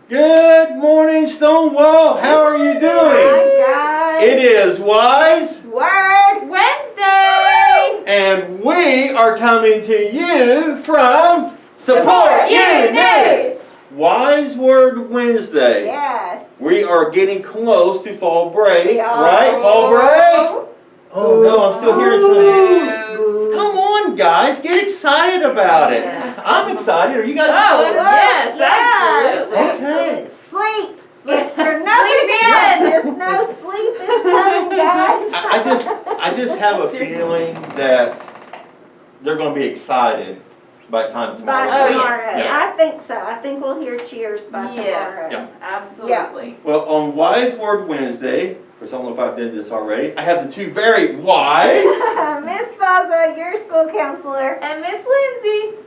Good morning, Stonewall. How are you doing? Hi, guys. It is Wise Word Wednesday. And we are coming to you from Support You News. Wise Word Wednesday. Yes. We are getting close to fall break, We are. right? Fall break? Oh no, I'm still hearing some. Come on, guys, get excited about it. Yes. I'm excited. Are you guys Oh, excited? yes, Okay. absolutely. Sleep. For nothing else. Just no sleep is coming, guys. I just have a feeling that they're going to be excited by the time By tomorrow. tomorrow. Yes. I think so. I think we'll hear cheers by tomorrow. Yes, absolutely. Well, on Wise Word Wednesday, of course I don't know if I did this already, I have the two very wise Miss Boswell, your school counselor. And Miss Lindsay.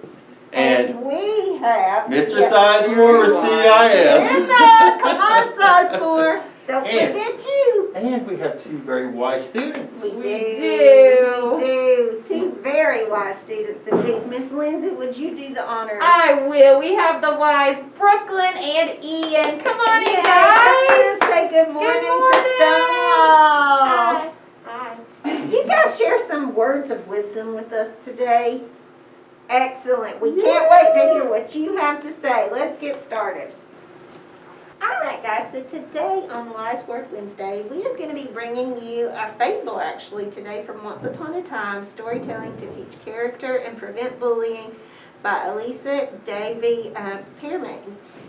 and we have Mr. Sizemore with CIS. Come on, Sizemore. Don't And- forget you. And we have two very wise students. We do. do. We do. Two very wise students indeed. Miss Lindsay, would you do the honors? I will. We have the wise Brooklyn and Ian. Come on in, Yay, guys. come in and say good morning, to Stonewall. Hi. You guys share some words of wisdom with us today. Excellent. We can't wait to hear what you have to say. Let's get started. All right, guys, so today on Wise Word Wednesday, we are going to be bringing you a fable, actually, today from Once Upon a Time, Storytelling to Teach Character and Prevent Bullying by Elisa Davy Pearmain.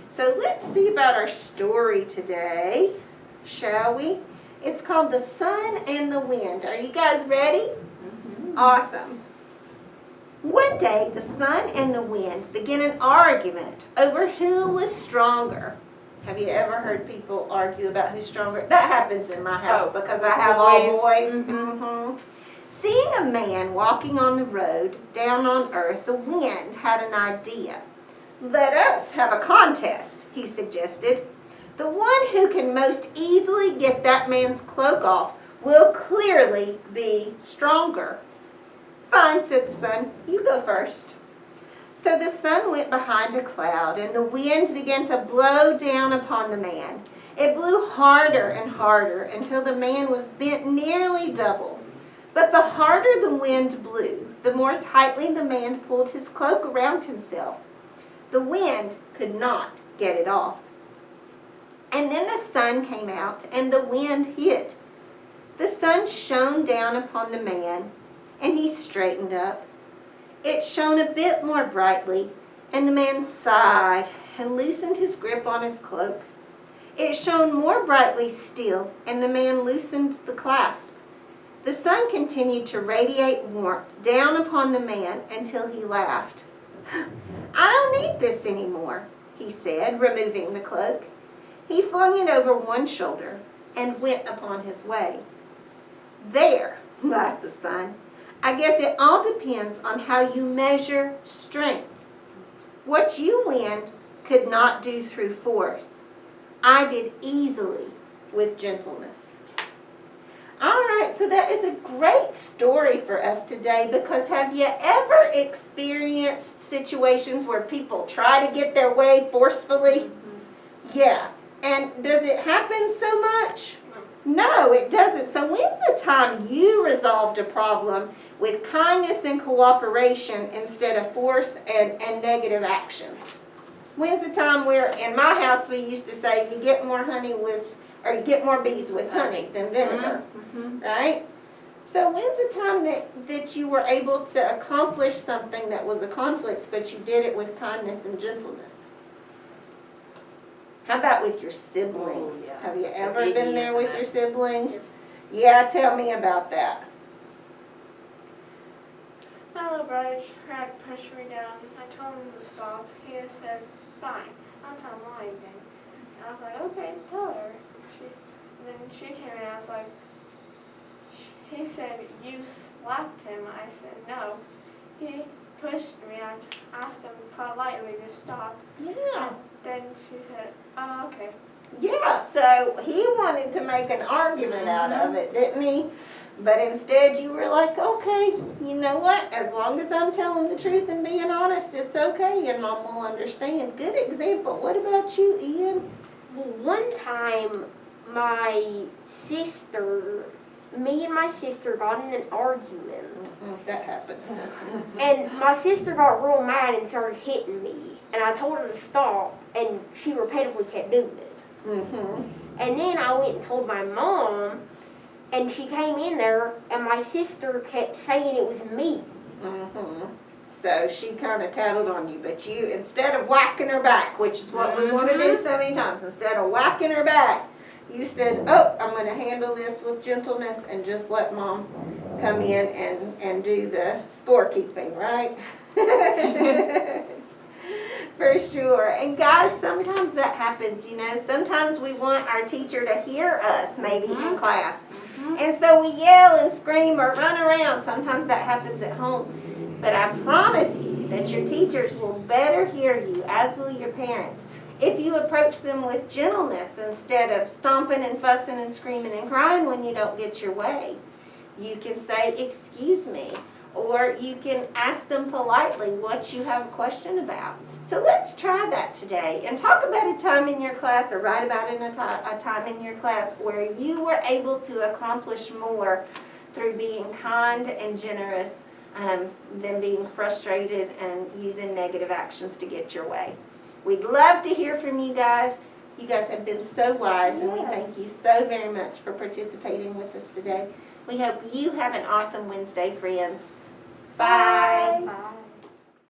So let's see about our story today, shall we? It's called The Sun and the Wind. Are you guys ready? Mm-hmm. Awesome. One day, the sun and the wind began an argument over who was stronger. Have you ever heard people argue about who's stronger? That happens in my house because I have all boys. Mm-hmm. Seeing a man walking on the road down on earth, the wind had an idea. Let us have a contest, he suggested. The one who can most easily get that man's cloak off will clearly be stronger. Fine, said the sun. You go first. So the sun went behind a cloud, and the wind began to blow down upon the man. It blew harder and harder until the man was bent nearly double. But the harder the wind blew, the more tightly the man pulled his cloak around himself. The wind could not get it off. And then the sun came out, and the wind hid. The sun shone down upon the man, and he straightened up. It shone a bit more brightly, and the man sighed and loosened his grip on his cloak. It shone more brightly still, and the man loosened the clasp. The sun continued to radiate warmth down upon the man until he laughed. I don't need this anymore, he said, removing the cloak. He flung it over one shoulder and went upon his way. There, laughed the sun. I guess it all depends on how you measure strength. What you wind could not do through force, I did easily with gentleness. All right, so that is a great story for us today, because have you ever experienced situations where people try to get their way forcefully? Mm-hmm. Yeah. And does it happen so much? No, it doesn't. So when's the time you resolved a problem with kindness and cooperation instead of force and negative actions? When's the time where, in my house, we used to say, you get more honey with, or you get more bees with honey than vinegar, right? So when's the time that you were able to accomplish something that was a conflict, but you did it with kindness and gentleness? How about with your siblings? Oh, yeah. Have you It's ever a biggie, been there with isn't your it? siblings? Yeah, tell me about that. My little brother tried to push me down. I told him to stop. He said, fine, I'll tell Mommy then. And I was like, okay, tell her. Then she came in and I was like, he said, you slapped him. I said, no. He pushed me. I asked him politely to stop. Yeah. And then she said, oh, okay. Yeah, so he wanted to make an argument out of it, didn't he? But instead you were like, okay, you know what? As long as I'm telling the truth and being honest, it's okay, and Mom will understand. Good example. What about you, Ian? Well, one time, me and my sister got in an argument. That happens, doesn't it? And my sister got real mad and started hitting me. And I told her to stop, and she repeatedly kept doing it. Mm-hmm. And then I went and told my mom, and she came in there, and my sister kept saying it was me. Mm-hmm. So she kind of tattled on you, but you, instead of whacking her back, which is what we want to do so many times, instead of whacking her back, you said, oh, I'm going to handle this with gentleness and just let Mom come in and do the scorekeeping, right? For sure. And guys, sometimes that happens, you know. Sometimes we want our teacher to hear us, maybe in class. And so we yell and scream or run around. Sometimes that happens at home. But I promise you that your teachers will better hear you, as will your parents, if you approach them with gentleness instead of stomping and fussing and screaming and crying when you don't get your way. You can say, excuse me, or you can ask them politely what you have a question about. So let's try that today and talk about a time in your class, or write about a time in your class where you were able to accomplish more through being kind and generous than being frustrated and using negative actions to get your way. We'd love to hear from you guys. You guys have been so wise, and we thank you so very much for participating with us today. We hope you have an awesome Wednesday, friends. Bye. Bye.